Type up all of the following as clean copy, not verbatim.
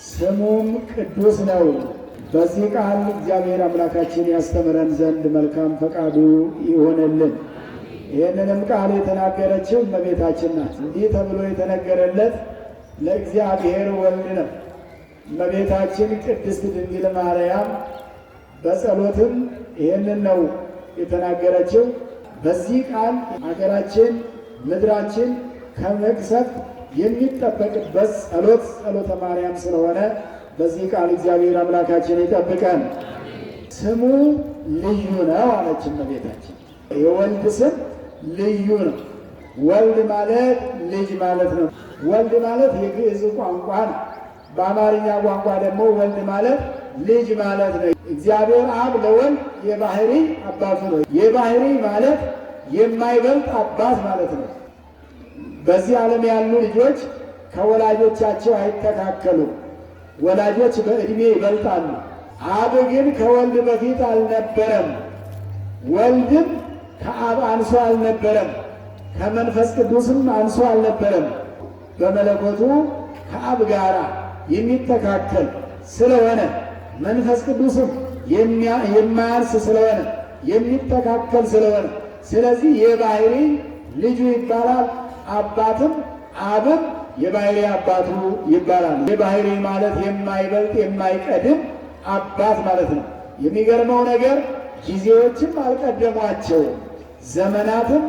ስሙም ቅዱስ ነው። በዚህ ቃል እግዚአብሔር አምላካችን ያስተምረን ዘንድ መልካም ፈቃዱ ይሆንልን። ይህንንም ቃል የተናገረችው እመቤታችን ናት። እንዲህ ተብሎ የተነገረለት ለእግዚአብሔር ወልድ ነው። እመቤታችን ቅድስት ድንግል ማርያም በጸሎትም ይህንን ነው የተናገረችው። በዚህ ቃል ሀገራችን ምድራችን ከመቅሰፍት የሚጠበቅበት ጸሎተ ማርያም ስለሆነ በዚህ ቃል እግዚአብሔር አምላካችን ይጠብቀን። ስሙ ልዩ ነው አለች እመቤታችን። የወልድ ስም ልዩ ነው። ወልድ ማለት ልጅ ማለት ነው። ወልድ ማለት የግዕዝ ቋንቋ ነው። በአማርኛ ቋንቋ ደግሞ ወልድ ማለት ልጅ ማለት ነው። እግዚአብሔር አብ ለወልድ የባህሪ አባቱ ነው። የባህሪ ማለት የማይበልጥ አባት ማለት ነው። በዚህ ዓለም ያሉ ልጆች ከወላጆቻቸው አይተካከሉም። ወላጆች በዕድሜ ይበልጣሉ። አብ ግን ከወልድ በፊት አልነበረም። ወልድም ከአብ አንሶ አልነበረም። ከመንፈስ ቅዱስም አንሶ አልነበረም። በመለኮቱ ከአብ ጋር የሚተካከል ስለሆነ መንፈስ ቅዱስም የማያንስ ስለሆነ የሚተካከል ስለሆነ ስለዚህ የባህሪ ልጁ ይባላል። አባትም አብም የባህሪ አባቱ ይባላል። የባህሪ ማለት የማይበልጥ የማይቀድም አባት ማለት ነው። የሚገርመው ነገር ጊዜዎችም አልቀደሟቸውም። ዘመናትም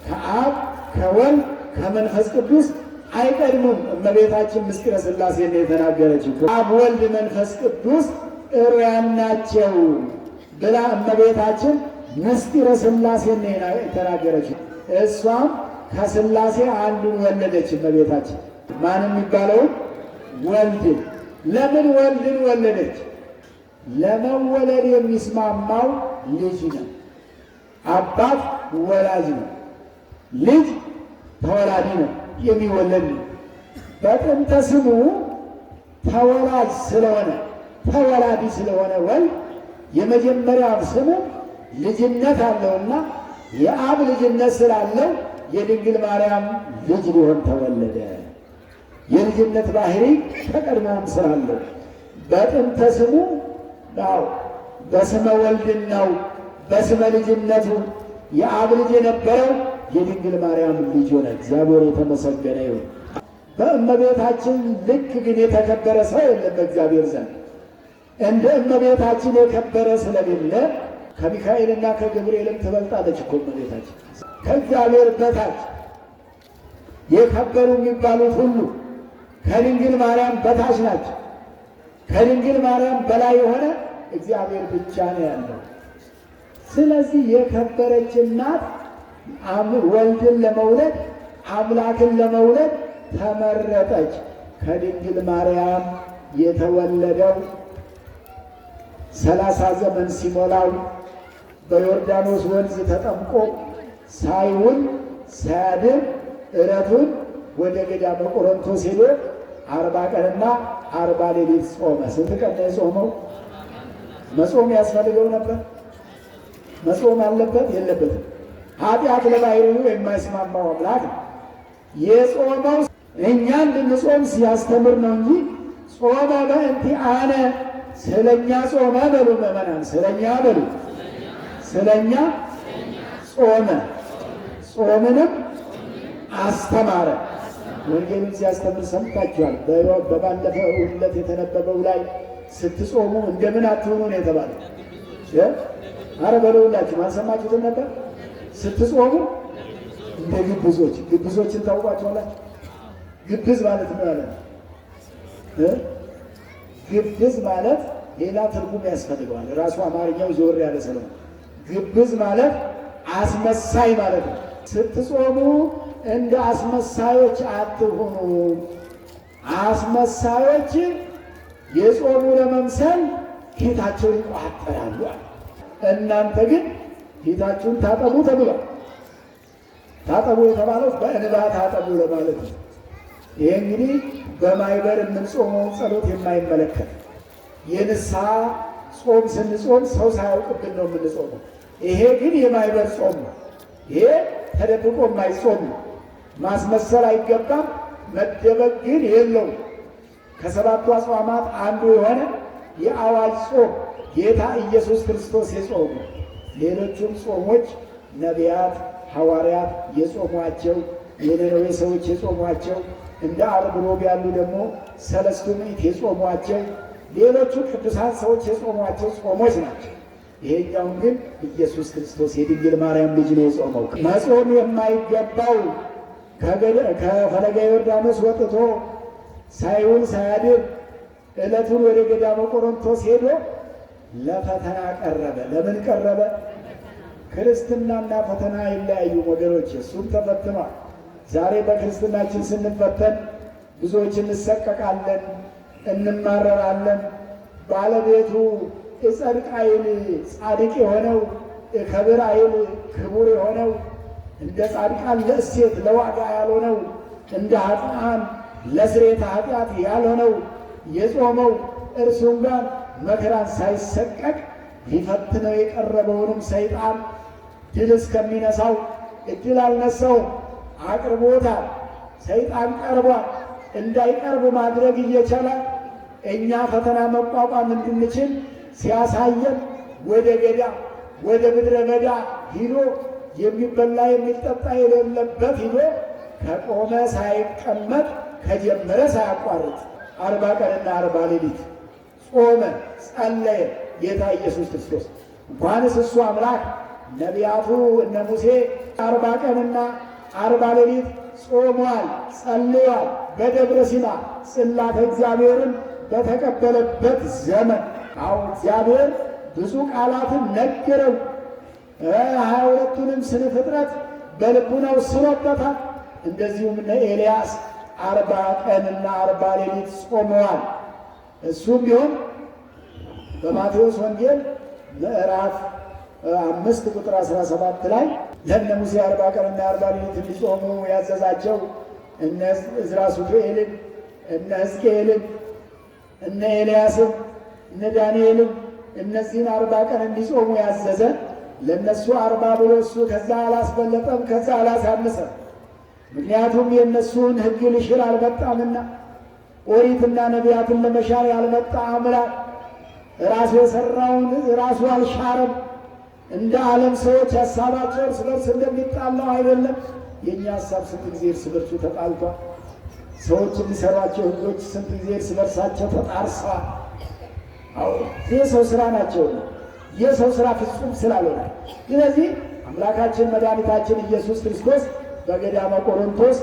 ከአብ ከወልድ ከመንፈስ ቅዱስ አይቀድሙም። እመቤታችን ምስጢረ ሥላሴ ነው የተናገረችው። አብ ወልድ መንፈስ ቅዱስ እሩያን ናቸው ብላ እመቤታችን ምስጢረ ሥላሴ ነው የተናገረችው። እሷም ከሥላሴ አንዱን ወለደች እመቤታችን። ማን የሚባለውን? ወልድን። ለምን ወልድን ወለደች? ለመወለድ የሚስማማው ልጅ ነው። አባት ወላጅ ነው። ልጅ ተወላዲ ነው፣ የሚወለድ ነው። በጥንተ ስሙ ተወላጅ ስለሆነ ተወላዲ ስለሆነ ወልድ የመጀመሪያው ስሙ ልጅነት አለውና የአብ ልጅነት ስላለው የድንግል ማርያም ልጅ ሊሆን ተወለደ። የልጅነት ባህሪ ከቀድሞውም ስላለው በጥንተ ስሙ ነው። በስመ ወልድናው በስመ ልጅነቱ የአብ ልጅ የነበረው የድንግል ማርያም ልጅ ሆነ። እግዚአብሔር የተመሰገነ ይሁን። በእመቤታችን ልክ ግን የተከበረ ሰው የለም በእግዚአብሔር ዘንድ። እንደ እመቤታችን የከበረ ስለሌለ ከሚካኤልና ከገብርኤልም ትበልጣለች እኮ እመቤታችን። ከእግዚአብሔር በታች የከበሩ የሚባሉት ሁሉ ከድንግል ማርያም በታች ናቸው። ከድንግል ማርያም በላይ የሆነ እግዚአብሔር ብቻ ነው ያለው። ስለዚህ የከበረች እናት ወልድን ለመውለድ አምላክን ለመውለድ ተመረጠች። ከድንግል ማርያም የተወለደው 30 ዘመን ሲሞላው በዮርዳኖስ ወንዝ ተጠምቆ ሳይውል ሳያድር ዕረቱን ወደ ገዳመ ቆሮንቶስ ሄዶ 40 ቀንና 40 ሌሊት ጾመ። ስንት ቀን ነው የጾመው? መጾም ያስፈልገው ነበር? መጾም አለበት የለበትም? ኃጢአት ለባሕርዩ የማይስማማው አምላክ የጾመው እኛ እንድንጾም ሲያስተምር ነው እንጂ ጾመ በእንቲአነ ስለኛ ጾመ በሉ ምእመናን፣ ስለኛ በሉ፣ ስለኛ ጾመ፣ ጾምንም አስተማረ። ወንጌልን ሲያስተምር ሰምታችኋል። በባለፈው ዕለት የተነበበው ላይ ስትጾሙ እንደምን አትሆኑ ነው የተባለ። አረ በለውላችሁ አልሰማችሁትም ነበር? ስትጾሙ እንደ ግብዞች። ግብዞችን ታውቋቸዋላችሁ? ግብዝ ማለት ነው ያለ ግብዝ ማለት ሌላ ትርጉም ያስፈልገዋል። ራሱ አማርኛው ዞር ያለ ስለሆነ ግብዝ ማለት አስመሳይ ማለት ነው። ስትጾሙ እንደ አስመሳዮች አትሁኑ። አስመሳዮች የጾሙ ለመምሰል ፊታቸውን ይቋጠራሉ። እናንተ ግን ፊታችሁን ታጠቡ ተብሏል። ታጠቡ የተባለው በእንባ ታጠቡ ለማለት ነው። ይሄ እንግዲህ በማይበር የምንጾመውን ጸሎት የማይመለከት የንስሐ ጾም ስንጾም ሰው ሳያውቅብን ነው የምንጾመው። ይሄ ግን የማይበር ጾም ነው። ይሄ ተደብቆ የማይጾም ነው። ማስመሰል አይገባም። መደበቅ ግን የለውም። ከሰባቱ አጽዋማት አንዱ የሆነ የአዋጅ ጾም ጌታ ኢየሱስ ክርስቶስ የጾሙ። ሌሎቹም ጾሞች ነቢያት፣ ሐዋርያት የጾሟቸው፣ የነነዌ ሰዎች የጾሟቸው፣ እንደ ዓርብ ሮብ ያሉ ደግሞ ሰለስቱ ምዕት የጾሟቸው፣ ሌሎቹ ቅዱሳን ሰዎች የጾሟቸው ጾሞች ናቸው። ይሄኛውን ግን ኢየሱስ ክርስቶስ የድንግል ማርያም ልጅ ነው የጾመው። መጾም የማይገባው ከፈለገ ዮርዳኖስ ወጥቶ ሳይውል ሳያድር ዕለቱን ወደ ገዳመ ቆሮንቶስ ሄዶ ለፈተና ቀረበ። ለምን ቀረበ? ክርስትናና ፈተና ይለያዩ ወገኖች። እሱም ተፈትኗል። ዛሬ በክርስትናችን ስንፈተን ብዙዎች እንሰቀቃለን፣ እንማረራለን። ባለቤቱ እጸድቅ አይል ጻድቅ የሆነው እከብር አይል ክቡር የሆነው እንደ ጻድቃን ለእሴት ለዋጋ ያልሆነው እንደ ኃጥአን ለስርየተ ኃጢአት ያልሆነው የጾመው እርሱም ጋር መከራን ሳይሰቀቅ ሊፈትነው የቀረበውንም ሰይጣን ድል እስከሚነሳው እድል አልነሳውም፣ አቅርቦታል። ሰይጣን ቀርቧል። እንዳይቀርብ ማድረግ እየቻለ እኛ ፈተና መቋቋም እንድንችል ሲያሳየን ወደ ገዳም ወደ ምድረ በዳ ሂዶ የሚበላ የሚጠጣ የሌለበት ሂዶ ከቆመ ሳይቀመጥ ከጀመረ ሳያቋርጥ 40 ቀንና 40 ሌሊት ጾመ ጸለየ ጌታ ኢየሱስ ክርስቶስ። እንኳንስ እሱ አምላክ ነቢያቱ እነ ሙሴ 40 ቀንና 40 ሌሊት ጾሟል፣ ጸልሏል። በደብረ ሲና ጽላተ እግዚአብሔርን በተቀበለበት ዘመን አሁን እግዚአብሔር ብዙ ቃላትን ነገረው። 22ቱንም ስነ ፍጥረት በልቡናው ስሎበታል። እንደዚሁም እነ ኤልያስ 40 ቀንና 40 ሌሊት ጾመዋል። እሱም ቢሆን በማቴዎስ ወንጌል ምዕራፍ 5 ቁጥር 17 ላይ ለእነ ሙሴ 40 ቀንና 40 ሌሊት እንዲጾሙ ያዘዛቸው እነ ዕዝራ ሱቱኤልን፣ እነ ሕዝቅኤልን፣ እነ ኤልያስን፣ እነ ዳንኤልን እነዚህን 40 ቀን እንዲጾሙ ያዘዘ ለእነሱ 40 ብሎ እሱ ከዛ አላስበለጠም፣ ከዛ አላሳነሰም። ምክንያቱም የእነሱን ሕግ ሊሽር አልመጣምና ኦሪትና ነቢያትን ለመሻር ያልመጣ አምላክ ራሱ የሠራውን ራሱ አልሻረም። እንደ ዓለም ሰዎች ሐሳባቸው እርስ በርስ እንደሚጣላው አይደለም። የእኛ ሐሳብ ስንት ጊዜ እርስ በርሱ ተጣልቷል። ሰዎች የሚሠሯቸው ሕጎች ስንት ጊዜ እርስ በርሳቸው ተጣርሰዋል። የሰው ሥራ ናቸውና የሰው ሥራ ፍጹም ስላልሆነ፣ ስለዚህ አምላካችን መድኃኒታችን ኢየሱስ ክርስቶስ በገዳመ ቆሮንቶስ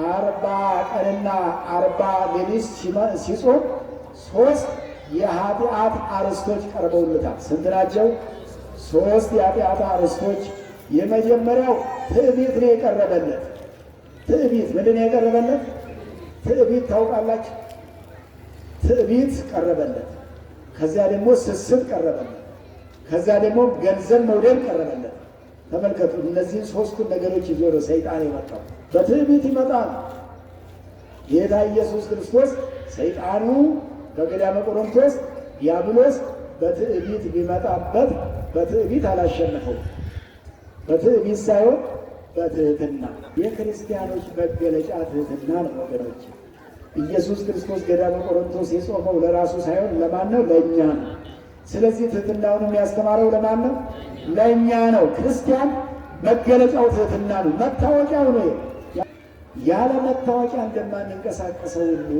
40 ቀንና 40 ሌሊት ሲጾም 3 የኃጢአት አርዕስቶች ቀርበውለታል። ስንት ናቸው? 3 የኃጢአት አርዕስቶች። የመጀመሪያው ትዕቢት ነው የቀረበለት። ትዕቢት ምንድን ነው የቀረበለት? ትዕቢት ታውቃላችሁ? ትዕቢት ቀረበለት። ከዚያ ደግሞ ስስት ቀረበለት። ከዚያ ደግሞ ገንዘብ መውደድ ቀረበለት። ተመልከቱ፣ እነዚህን 3ቱን ነገሮች ይዞ ነው ሰይጣን የመጣው። በትዕቢት ይመጣል ጌታ ኢየሱስ ክርስቶስ። ሰይጣኑ በገዳመ ቆሮንቶስ ዲያብሎስ በትዕቢት ቢመጣበት በትዕቢት አላሸነፈው። በትዕቢት ሳይሆን በትህትና። የክርስቲያኖች መገለጫ ትህትና ነው ወገኖች። ኢየሱስ ክርስቶስ ገዳመ ቆሮንቶስ የጾመው ለራሱ ሳይሆን ለማን ነው? ለእኛ ነው። ስለዚህ ትህትናውን የሚያስተማረው ለማን ነው? ለእኛ ነው። ክርስቲያን መገለጫው ትህትና ነው፣ መታወቂያው ነው። ያለ መታወቂያ እንደማንንቀሳቀሰው ሁሉ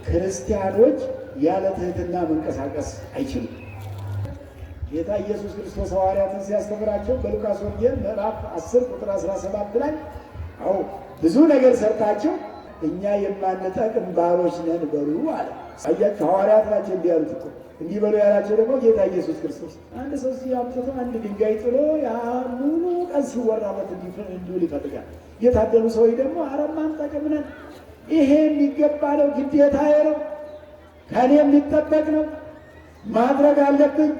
ክርስቲያኖች ያለ ትህትና መንቀሳቀስ አይችሉም። ጌታ ኢየሱስ ክርስቶስ ሐዋርያትን ሲያስተምራቸው በሉቃስ ወንጌል ምዕራፍ 10 ቁጥር 17 ላይ ብዙ ነገር ሰርታቸው እኛ የማንጠቅም ባሮች ነን በሉ አለ። አያችሁ፣ ሐዋርያት ናቸው እንዲህ ያሉት እኮ። እንዲህ በሉ ያላቸው ደግሞ ጌታ ኢየሱስ ክርስቶስ። አንድ ሰው ሲያምጥቶ አንድ ድንጋይ ጥሎ ያ ሙሉ ቀን ሲወራበት እንዲውል ይፈልጋል። የታደሉ ሰዎች ደግሞ አረማን ጠቅም ነን፣ ይሄ የሚገባ ነው፣ ግዴታ ነው፣ ከእኔ የሚጠበቅ ነው፣ ማድረግ አለብኝ።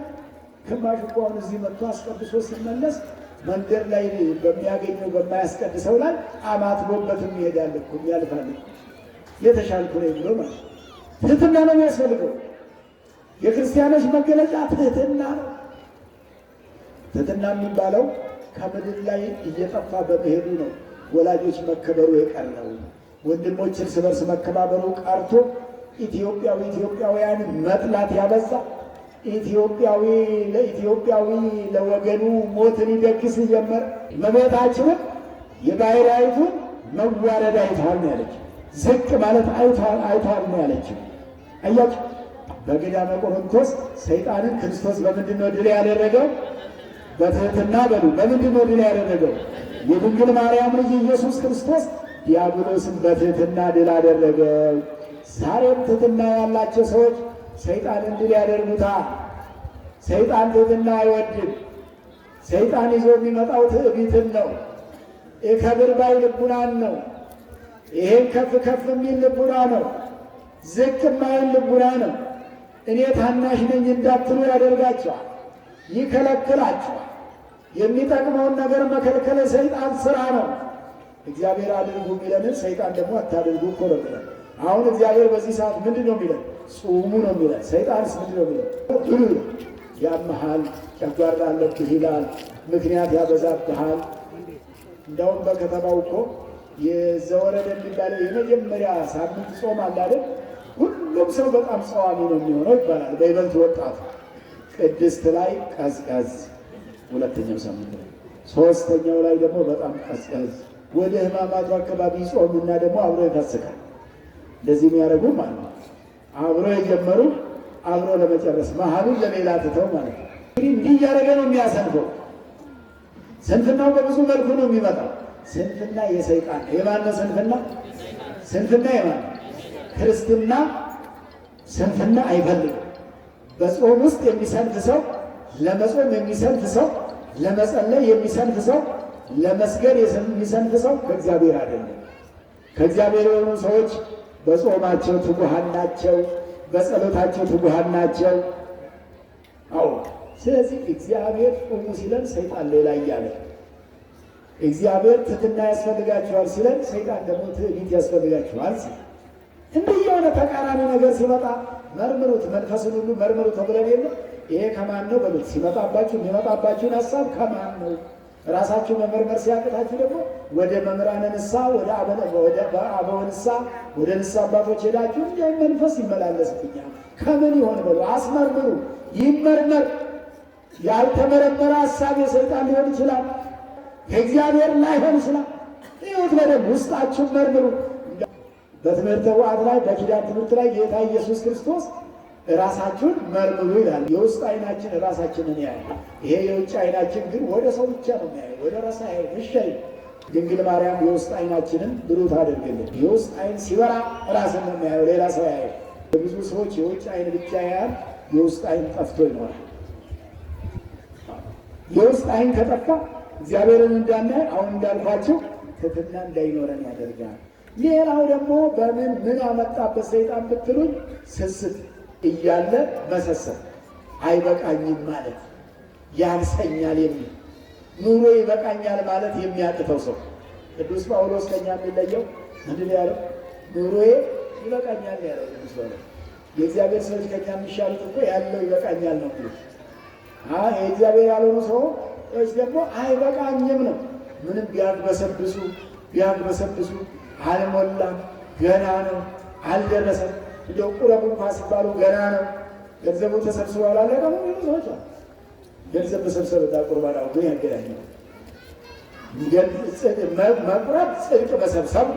ግማሹ እኮ አሁን እዚህ መጥቶ አስቀድሶ ሲመለስ መንገድ ላይ በሚያገኘው በማያስቀድሰው ላይ አማትቦበትም ይሄዳል እኮ ያልፋል። የተሻልኩ ነው ብሎ ማለት ትህትና ነው የሚያስፈልገው። የክርስቲያኖች መገለጫ ትህትና ነው። ትህትና የሚባለው ከምድር ላይ እየጠፋ በመሄዱ ነው። ወላጆች መከበሩ የቀረው፣ ወንድሞች እርስ በርስ መከባበሩ ቀርቶ ኢትዮጵያውያን መጥላት ያበዛ ኢትዮጵያዊ ለወገኑ ሞትን ይደግስ ጀመረ። እመቤታችንም የባሕርያዊቱን መዋረድ አይቷል ነው ያለችው። ዝቅ ማለት አይቷል ነው ያለችው። አያችሁ፣ በገዳመ ቆሮንቶስ ሰይጣንን ክርስቶስ በምንድን ነው ድል ያደረገው? በትሕትና በሉ። በምንድን ነው ድል ያደረገው? የድንግል ማርያም ልጅ ኢየሱስ ክርስቶስ ዲያብሎስን በትሕትና ድል አደረገው። ዛሬም ትሕትና ያላቸው ሰዎች ሰይጣንን ድል ያደርጉታል። ሰይጣን ትሕትና አይወድም። ሰይጣን ይዞ የሚመጣው ትዕቢትን ነው። የከብር ባይ ልቡናን ነው። ይሄን ከፍ ከፍ የሚል ልቡና ነው። ዝቅ የማይል ልቡና ነው። እኔ ታናሽ ነኝ እንዳትሉ ያደርጋቸዋል፣ ይከለክላቸዋል። የሚጠቅመውን ነገር መከልከል ሰይጣን ስራ ነው። እግዚአብሔር አድርጉ የሚለንን ሰይጣን ደግሞ አታድርጉ እኮ ነው የሚለን። አሁን እግዚአብሔር በዚህ ሰዓት ምንድን ነው የሚለን? ጹሙ ነው የሚለን። ሰይጣንስ ምንድን ነው የሚለን? ብሉ ነው። ያመሃል፣ ጨጓራ አለብህ ይላል፣ ምክንያት ያበዛብሃል። እንደውም በከተማው እኮ የዘወረደ የሚባለው የመጀመሪያ ሳምንት ጾም አለ አይደል? ሁሉም ሰው በጣም ጸዋሚ ነው የሚሆነው ይባላል። በይበልጥ ወጣቱ ቅድስት ላይ ቀዝቀዝ፣ ሁለተኛው ሳምንት ላይ፣ ሶስተኛው ላይ ደግሞ በጣም ቀዝቀዝ፣ ወደ ሕማማቱ አካባቢ ጾምና ደግሞ አብሮ ይፈስካል። እንደዚህ የሚያደርጉ ማለት ነው። አብሮ የጀመሩ አብሮ ለመጨረስ መሀሉን ለሌላ ትተው ማለት ነው። እንዲህ እያደረገ ነው የሚያሰንፈው። ስንፍናው በብዙ መልኩ ነው የሚመጣው። ስንፍና የሰይጣን የማን ነው? ስንፍና የማን ነው? ክርስትና ስንፍና አይፈልግም። በጾም ውስጥ የሚሰንፍ ሰው፣ ለመጾም የሚሰንፍ ሰው፣ ለመጸለይ የሚሰንፍ ሰው፣ ለመስገድ የሚሰንፍ ሰው ከእግዚአብሔር አይደለም። ከእግዚአብሔር የሆኑ ሰዎች በጾማቸው ትጉሃን ናቸው፣ በጸሎታቸው ትጉሃን ናቸው። አዎ። ስለዚህ እግዚአብሔር ጾሙ ሲለን ሰይጣን ሌላ እያለ፣ እግዚአብሔር ትሕትና ያስፈልጋችኋል ሲለን ሰይጣን ደግሞ ትዕቢት ያስፈልጋችኋል ሲል፣ እንዲህ የሆነ ተቃራኒ ነገር ሲመጣ መርምሩት፣ መንፈስን ሁሉ መርምሩ ተብለን የለ? ይሄ ከማን ነው በሉት። ሲመጣባችሁ የሚመጣባችሁን ሀሳብ ከማን ነው? ራሳችሁ መመርመር ሲያቅታችሁ ደግሞ ወደ መምህራነ ንስሐ፣ ወደ አበው ንስሐ፣ ወደ ንስሐ አባቶች ሄዳችሁ እንደ መንፈስ ይመላለስብኛል ከምን ይሆን በሉ። አስመርምሩ፣ ይመርመር። ያልተመረመረ ሀሳብ የሰይጣን ሊሆን ይችላል፣ ከእግዚአብሔር ላይሆን ይችላል። ይሁት በደንብ ውስጣችሁን መርምሩ። በትምህርተ ኅቡዓት ላይ በኪዳን ትምህርት ላይ ጌታ ኢየሱስ ክርስቶስ ራሳችሁን መርምሩ ይላል። የውስጥ ዓይናችን ራሳችንን ያያል። ይሄ የውጭ ዓይናችን ግን ወደ ሰው ብቻ ነው የሚያየው፣ ወደ ራሳ ያይ ምሻይ። ድንግል ማርያም የውስጥ ዓይናችንን ብሩህ ታደርግልን። የውስጥ ዓይን ሲበራ ራስን ነው የሚያየው፣ ሌላ ሰው ያየው። ብዙ ሰዎች የውጭ ዓይን ብቻ ያያል፣ የውስጥ ዓይን ጠፍቶ ይኖራል። የውስጥ ዓይን ከጠፋ እግዚአብሔርን እንዳናይ፣ አሁን እንዳልኳቸው ትሕትና እንዳይኖረን ያደርጋል። ሌላው ደግሞ ምን አመጣበት ሰይጣን ብትሉኝ፣ ስስት እያለ መሰሰት፣ አይበቃኝም ማለት፣ ያንሰኛል የሚል ኑሮ ይበቃኛል ማለት የሚያቅተው ሰው። ቅዱስ ጳውሎስ ከኛ የሚለየው ምንድን ነው ያለው? ኑሮዬ ይበቃኛል ያለው ቅዱስ ጳውሎስ። የእግዚአብሔር ሰዎች ከኛ የሚሻሉት እኮ ያለው ይበቃኛል ነው ብሎ የእግዚአብሔር ያልሆኑ ሰዎች ደግሞ አይበቃኝም ነው። ምንም ቢያግበሰብሱ አልሞላም፣ ገና ነው፣ አልደረሰም። እንደው ቁረቡ እንኳ ሲባሉ ገና ነው፣ ገንዘቡ ተሰብስቦ አላለቀም የሚሉ ሰዎች አሉ። ገንዘብ መሰብሰብና ቁርባን ግን ያገናኛል። መቁረብ ጽድቅ መሰብሰብ፣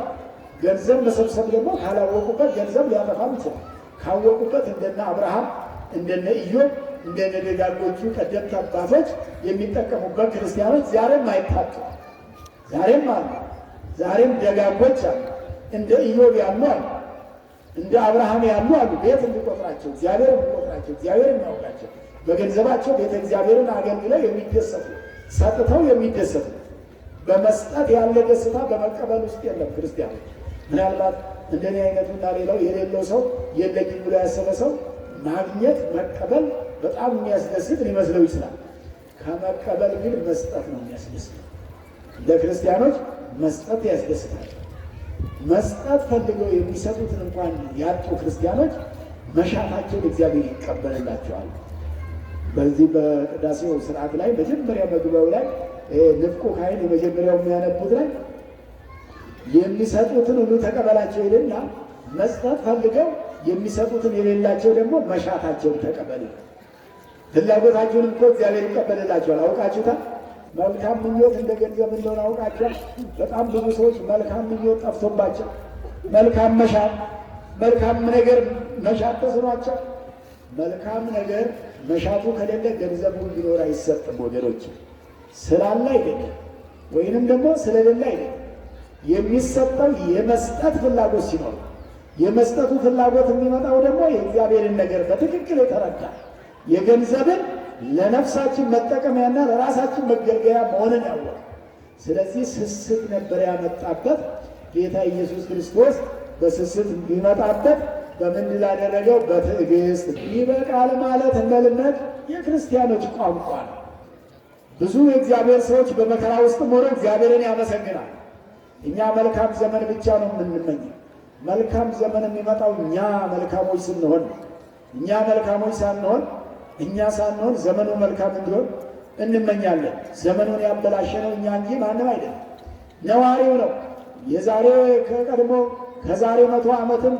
ገንዘብ መሰብሰብ ደግሞ ካላወቁበት ገንዘብ ሊያጠፋም ይችላል። ካወቁበት እንደነ አብርሃም እንደነ ኢዮብ እንደነ ደጋጎቹ ቀደምት አባቶች የሚጠቀሙበት ክርስቲያኖች ዛሬም አይታጡ፣ ዛሬም አሉ። ዛሬም ደጋጎች አሉ፣ እንደ ኢዮብ ያሉ አሉ፣ እንደ አብርሃም ያሉ አሉ። ቤት እንዲቆጥራቸው እግዚአብሔር እንዲቆጥራቸው እግዚአብሔር የሚያውቃቸው በገንዘባቸው ቤተ እግዚአብሔርን አገልግለው የሚደሰቱ ሰጥተው የሚደሰቱ። በመስጠት ያለ ደስታ በመቀበል ውስጥ የለም። ክርስቲያኖች ምናልባት እንደኔ አይነቱና ሌላው የሌለው ሰው የለኝም ብሎ ያሰበ ሰው ማግኘት መቀበል በጣም የሚያስደስት ሊመስለው ይችላል። ከመቀበል ግን መስጠት ነው የሚያስደስተው። ለክርስቲያኖች መስጠት ያስደስታል። መስጠት ፈልገው የሚሰጡትን እንኳን ያጡ ክርስቲያኖች መሻታቸውን እግዚአብሔር ይቀበልላቸዋል። በዚህ በቅዳሴው ስርዓት ላይ መጀመሪያ መግቢያው ላይ ንፍቁ ካህን የመጀመሪያው የሚያነቡት ላይ የሚሰጡትን ሁሉ ተቀበላቸው ይልና መስጠት ፈልገው የሚሰጡትን የሌላቸው ደግሞ መሻታቸውን ተቀበሉ። ፍላጎታችሁንም እኮ እግዚአብሔር ይቀበልላቸዋል። አውቃችሁታል። መልካም ምኞት እንደ ገንዘብ እንደሆነ አውቃችኋል። በጣም ብዙ ሰዎች መልካም ምኞት ጠፍቶባቸው መልካም መሻት መልካም ነገር መሻት ተስኗቸው። መልካም ነገር መሻቱ ከሌለ ገንዘቡ ቢኖር አይሰጥም ወገኖች። ስላለ አይደለም ወይንም ደግሞ ስለሌለ አይደለም። የሚሰጠው የመስጠት ፍላጎት ሲኖር፣ የመስጠቱ ፍላጎት የሚመጣው ደግሞ የእግዚአብሔርን ነገር በትክክል የተረዳ የገንዘብን ለነፍሳችን መጠቀሚያና ለራሳችን መገልገያ መሆንን ያወቀ። ስለዚህ ስስት ነበር ያመጣበት። ጌታ ኢየሱስ ክርስቶስ በስስት ቢመጣበት በምን ላደረገው? በትዕግስት። ይበቃል ማለት እንደ ልመድ የክርስቲያኖች ቋንቋ ነው። ብዙ የእግዚአብሔር ሰዎች በመከራ ውስጥ ሆነው እግዚአብሔርን ያመሰግናል። እኛ መልካም ዘመን ብቻ ነው የምንመኘው። መልካም ዘመን የሚመጣው እኛ መልካሞች ስንሆን፣ እኛ መልካሞች ሳንሆን፣ እኛ ሳንሆን ዘመኑ መልካም እንዲሆን እንመኛለን። ዘመኑን ያበላሸነው እኛ እንጂ ማንም አይደለም። ነዋሪው ነው። የዛሬ ከቀድሞ ከዛሬ 100 ዓመትም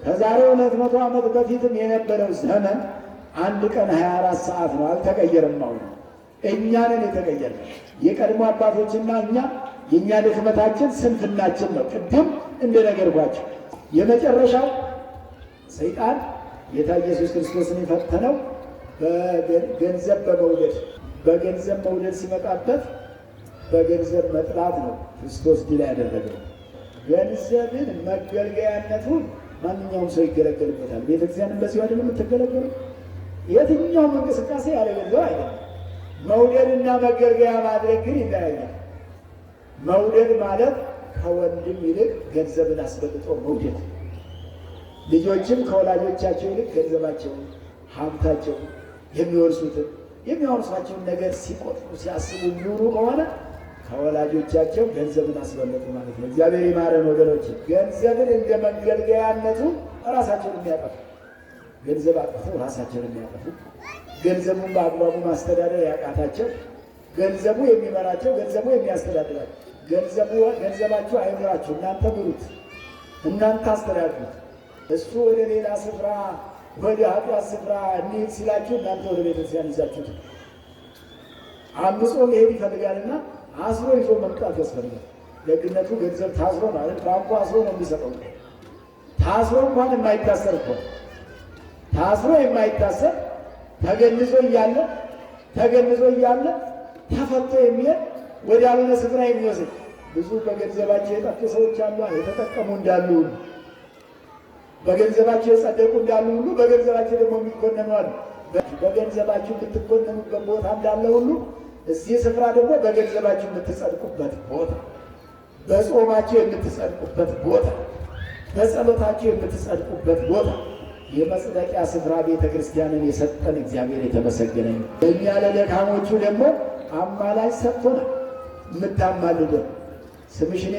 ከዛሬ 200 ዓመት በፊትም የነበረው ዘመን አንድ ቀን 24 ሰዓት ነው። አልተቀየረም። አሁን እኛ ነን የተቀየረ። የቀድሞ አባቶችና እኛ የእኛ ድክመታችን ስንፍናችን ነው። ቅድም እንደነገርኳቸው የመጨረሻው ሰይጣን ጌታ ኢየሱስ ክርስቶስን የፈተነው በገንዘብ በመውደድ በገንዘብ መውደድ ሲመጣበት በገንዘብ መጥላት ነው ክርስቶስ ድል ያደረገው። ገንዘብን መገልገያነቱን ማንኛውም ሰው ይገለገልበታል። ቤተክርስቲያንም በዚሁ አይደለም የምትገለገለው። የትኛውም እንቅስቃሴ ያለ ገንዘብ አይደለም። መውደድና መገልገያ ማድረግ ግን ይለያያል። መውደድ ማለት ከወንድም ይልቅ ገንዘብን አስበልጦ መውደድ። ልጆችም ከወላጆቻቸው ይልቅ ገንዘባቸውን፣ ሀብታቸውን፣ የሚወርሷቸውን ነገር ሲቆጥሩ ሲያስቡ የሚውሉ ከሆነ ከወላጆቻቸው ገንዘብን አስበለጡ ማለት ነው። እግዚአብሔር ይማረን ወገኖች። ገንዘብን እንደ መገልገያነቱ ራሳቸውን የሚያጠፉ ገንዘብ አጥፍተው ራሳቸውን የሚያጠፉ ገንዘቡን በአግባቡ ማስተዳደር ያቃታቸው፣ ገንዘቡ የሚመራቸው፣ ገንዘቡ የሚያስተዳድራቸው። ገንዘባችሁ አይምራችሁ፣ እናንተ ምሩት፣ እናንተ አስተዳድሩት። እሱ ወደ ሌላ ስፍራ ወደ ኃጢአት ስፍራ እንሂድ ሲላችሁ እናንተ ወደ ቤተክርስቲያን ይዛችሁት። አምጾ መሄድ ይፈልጋልና አስሮ ይዞ መምጣት ያስፈልጋል። ደግነቱ ገንዘብ ታስሮ ማለት ባንኩ አስሮ ነው የሚሰጠው። ታስሮ እንኳን የማይታሰር እኮ ታስሮ የማይታሰር ተገንዞ እያለ ተፈቶ የሚሄድ ወደ ያልሆነ ስፍራ የሚወስድ ብዙ በገንዘባቸው የጠፉ ሰዎች አሉ። የተጠቀሙ እንዳሉ ሁሉ በገንዘባቸው የጸደቁ እንዳሉ ሁሉ በገንዘባቸው ደግሞ የሚኮነኑ አሉ። በገንዘባቸው የምትኮነኑበት ቦታ እንዳለ ሁሉ እዚህ ስፍራ ደግሞ በገንዘባችሁ የምትጸድቁበት ቦታ፣ በጾማችሁ የምትጸድቁበት ቦታ፣ በጸሎታችሁ የምትጸድቁበት ቦታ፣ የመጽደቂያ ስፍራ ቤተ ክርስቲያንን የሰጠን እግዚአብሔር የተመሰገነ ነው። በእኛ ለደካሞቹ ደግሞ አማላጅ ሰጥቶናል። የምታማልደን ስምሽን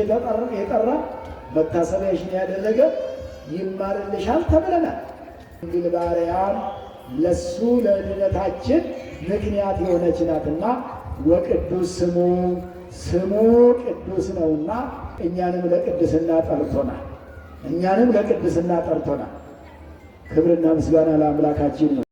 የጠራ መታሰቢያሽን ያደረገ ይማርልሻል ተብለናል። እንግል ባሪያም ለሱ ለድነታችን ምክንያት የሆነች ናትና ወቅዱስ ስሙ ቅዱስ ነውና እኛንም ለቅድስና ጠርቶናል። ክብርና ምስጋና ለአምላካችን ነው።